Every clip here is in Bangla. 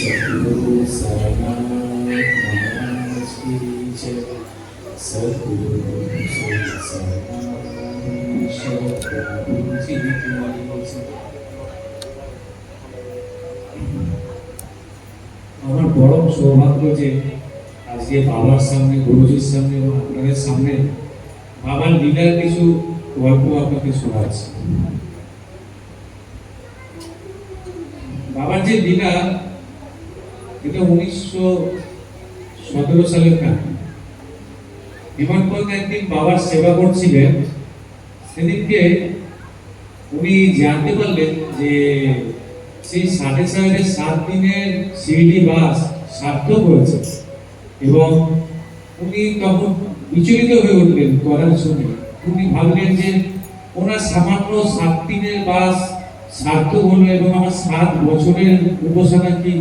सद्गुरु साईनाथ महाराज की जय। सद्गुरु श्री साईनाथ प्रभुजी की जय। আমার বড় সৌভাগ্য যে আজকে বাবার সামনে, গুরুজির সামনে এবং আপনাদের সামনে বাবার লীলার কিছু গল্প আপনাকে শোনাচ্ছি। বাবার যে লীলা, এটা 1917 সালের কাহিনী। হিমানপদ একদিন বাবার সেবা করছিলেন, সেদিনকে উনি জানতে পারলেন যে সেই 7.5 দিনের শিরডি বাস সার্থক হয়েছে এবং উনি তখন বিচলিত হয়ে উঠলেন করার শুনে। উনি ভাবলেন যে ওনার সামান্য 7 দিনের বাস সার্থক হলো এবং আমার 7 বছরের উপাসনা কি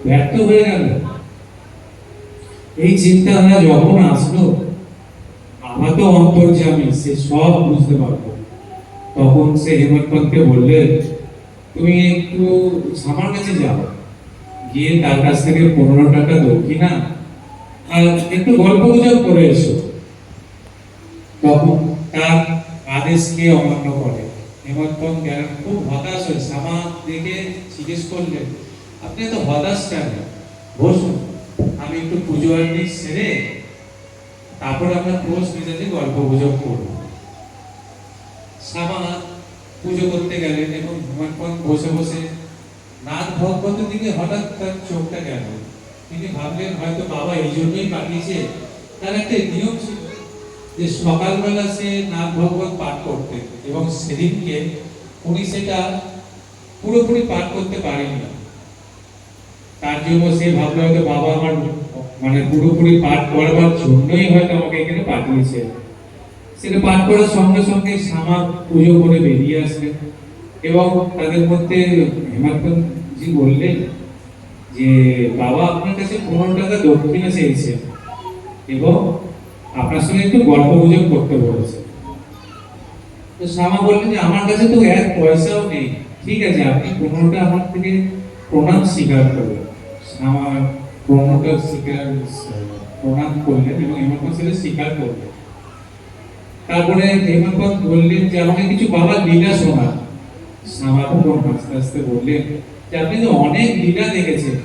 ব্যর্থ হয়ে গেল। এই চিন্তাধারা যখন আসলো, আমার তো অন্তর্যামী, সে সব বুঝতে পারবো। তখন সে হেমন্তকে বললেন, তুমি একটু সামার কাছে যাও, গিয়ে তার কাছ থেকে 15 টাকা দক্ষিণা আর একটু গল্প গুজব করে এসো। তখন তার আদেশকে অমান্য করে। হেমন্ত গেলেন, খুব হতাশ হয়ে সামা দেখে জিজ্ঞেস করলেন, আপনি তো হতাশ কেন? বসুন, আমি একটু পুজো আরতি সেরে তারপর আমরা খোঁজ মেজাজে গল্প গুজব করব। সামা পুজো করতে গেলেন এবং হেমন্ত বসে বসে নাথ ভগবতের দিকে হঠাৎ তার চোখটা গেল। তিনি ভাবলেন হয়তো বাবা এই জন্যই পাঠিয়েছে। তার একটা নিয়ম ছিল যে সকালবেলা সে নাথ ভগবত পাঠ করতেন এবং সেদিনকে উনি সেটা পুরোপুরি পাঠ করতে পারেননি। তার জন্য সে ভাবলো হয়তো বাবা আমার পুরোপুরি পাঠ করবার জন্যই হয়তো আমাকে এখানে পাঠিয়েছে। সেটা পাঠ করার সঙ্গে সঙ্গে শ্যামা পুজো করে বেরিয়ে আসলেন এবং তাদের মধ্যে হেমন্তজি বললেন যে বাবা আপনার কাছে 15 টাকা দক্ষিণা চেয়েছে এবং আপনার সঙ্গে একটু গল্প গুজব করতে বলেছে। তো শ্যামা বললেন যে আমার কাছে তো 1 পয়সাও নেই, ঠিক আছে আপনি 15টা আমার থেকে প্রণাম স্বীকার করবেন। শ্যামা 15টা প্রণাম করলেন এবং হেমন্ত সেটা স্বীকার করলেন। তারপরে হেমন্ত বললেন যে আমাকে কিছু বাবার লীলা শোনা। শ্যামা তখন আস্তে আস্তে বললেন যে আপনি তো অনেক লীলা দেখেছেন,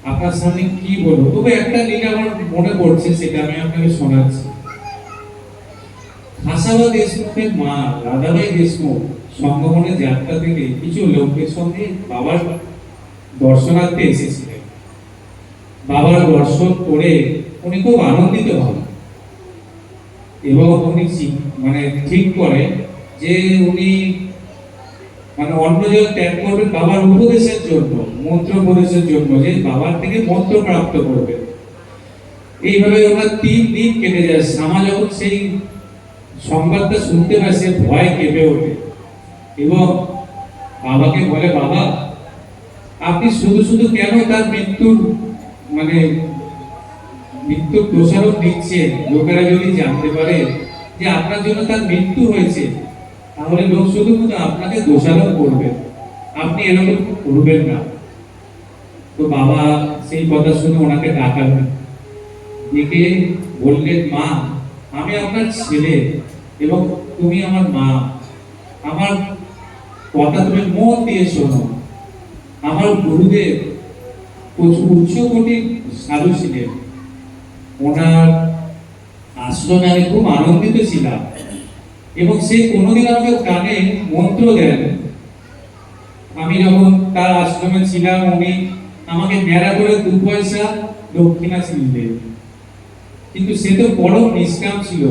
আপনার সামনে কি বলবো, তবে একটা লীলা আমার মনে পড়ছে, সেটা আমি আপনাকে শোনাচ্ছি। খাসাবা দেশমুখের মা রাধাবাই দেশমুখ সঙ্গমনের যাত্রা থেকে কিছু লোকের সঙ্গে বাবার দর্শনার্থে এসেছিলেন। বাবার দর্শন করে উনি খুব আনন্দিত হন এবং উনি ঠিক করে যে উনি অন্য জায়গায় ত্যাগ করবেন বাবার উপদেশের জন্য, মন্ত্র উপদেশের জন্য, যে বাবার থেকে মন্ত্র প্রাপ্ত করবেন। এইভাবে ওনার 3 দিন কেটে যায়। শ্যামা যখন সেই সংবাদটা শুনতে পায় সে ভয় কেঁপে ওঠে এবং বাবাকে বলে, বাবা আপনি শুধু শুধু কেন তার মৃত্যুর দোষারোপ দিচ্ছেন? লোকেরা যদি জানতে পারে যে আপনার জন্য তার মৃত্যু হয়েছে, তাহলে লোক শুধুমাত্র আপনাকে দোষারোপ করবে, আপনি এরকম করবেন না। তো বাবা সেই কথা শুনে ওনাকে ডাকালেন, ডেকে বললেন, মা আমি আপনার ছেলে এবং তুমি আমার মা, আমার কথা তুমি মন দিয়ে শোনো। আমার গুরুদেব উচ্চ কোটির সাধু ছিলেন, ওনার আশ্রমে আমি খুব আনন্দিত ছিলাম এবং সে কোনোদিন আমাকে কানে মন্ত্র দেন। আমি যখন তার আশ্রমে ছিলাম উনি আমাকে ন্যাড়া করে 2 পয়সা দক্ষিণা ছিলেন, কিন্তু সে তো বড় নিষ্কাম ছিল,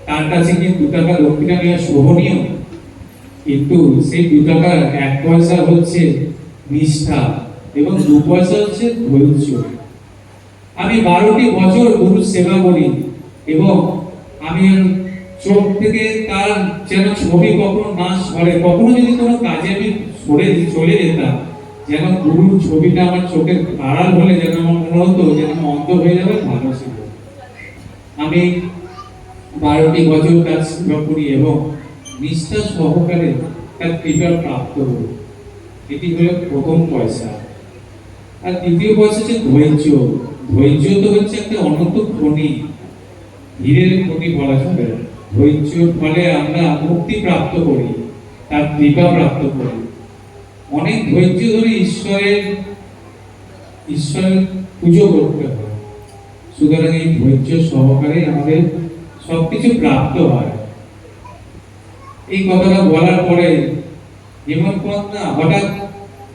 তার কাছে কি 2 টাকা দক্ষিণা নেওয়া শোভনীয়? কিন্তু সেই 2 টাকা 1 পয়সা হচ্ছে নিষ্ঠা এবং 2 পয়সা হচ্ছে ধৈর্য। আমি 12টি বছর গুরু সেবা করি এবং আমি চোখ থেকে তার যেন ছবি কখনো না সরে। কখনো যদি কোনো কাজে আমি চলে যেতাম, যেন গুরুর ছবিটা আমার চোখের আড়াল হলে যেন আমার মনে হতো যেন আমি অন্ধ হয়ে যাবে, ভালো ছিল। আমি 12টি বছর তার সেবা করি এবং নিষ্ঠা সহকারে তার কৃপা প্রাপ্ত হই। এটি হলো প্রথম পয়সা। আর তৃতীয় পয়সা হচ্ছে ধৈর্য। ধৈর্য তো হচ্ছে একটা অনন্ত খনি, হীরের খনি বলা যাবে। ধৈর্যের ফলে আমরা মুক্তি প্রাপ্ত করি, তার কৃপা প্রাপ্ত করি। অনেক ধৈর্য ধরে ঈশ্বরের পুজো করতে হয়। সুতরাং এই ধৈর্য সহকারে আমাদের সবকিছু প্রাপ্ত হয়। এই কথাটা বলার পরে হেমন্তপদ না হঠাৎ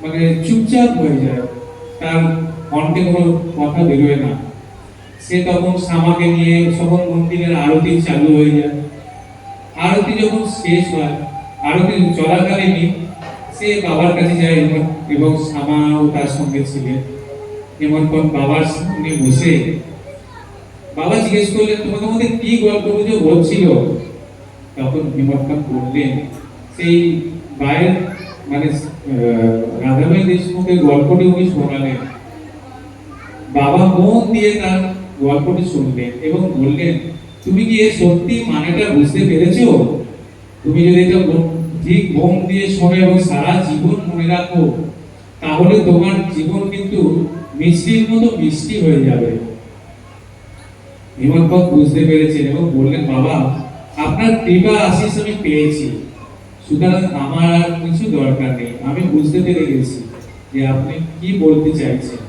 মানে চুপচাপ হয়ে যায়, তার কণ্ঠে কোনো কথা বেরোয় না। সে তখন শ্যামাকে নিয়ে সকল মন্দিরের আরতি চালু হয়ে যায়। আরতি যখন শেষ হয়, আরতি চলাকালীনই সে বাবার কাছে যায় এবং শ্যামাও তার সঙ্গে ছিলেন। হেমন্তপদ বাবার সামনে বসে বাবা জিজ্ঞেস করলেন, তোমাদের মধ্যে কি গল্প গুজব হচ্ছিল? তখন হেমন্তপদ বললেন, সেই বাইরের মানে রাধাবাই দেশমুখের গল্পটি উনি শোনালেন। বাবা মন দিয়ে তার গল্পটি শুনলেন এবং বললেন, তুমি কি এর সত্যি মানেটা বুঝতে পেরেছো? তুমি যদি এটা ঠিক মন দিয়ে শোনো এবং সারা জীবন মনে রাখো, তাহলে তোমার জীবন কিন্তু মিষ্টির মতো মিষ্টি হয়ে যাবে। হেমন্তপদ বুঝতে পেরেছেন এবং বললেন, বাবা আপনার কৃপা আশিস আমি পেয়েছি, সুতরাং আমার আর কিছু দরকার নেই। আমি বুঝতে পেরে গেছি যে আপনি কি বলতে চাইছেন।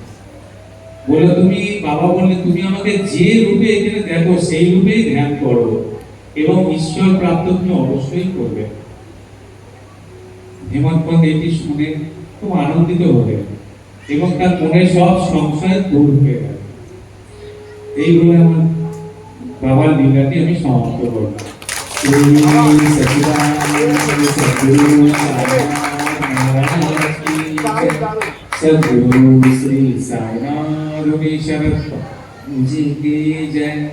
বলে তুমি বাবা বললে, তুমি আমাকে যে রূপে এখানে দেখো সেই রূপেই ধ্যান করো এবং ঈশ্বর প্রাপ্ত তুমি অবশ্যই করবে। হেমন্তপদ এটি শুনে খুব আনন্দিত হলেন এবং তার মনে সব সংশয় দূর হয়ে গেল। এই বলে আমার বাবার লীলাটি আমি সমাপ্ত করলাম। सद्गुरु श्री साईनाथ जी की जय।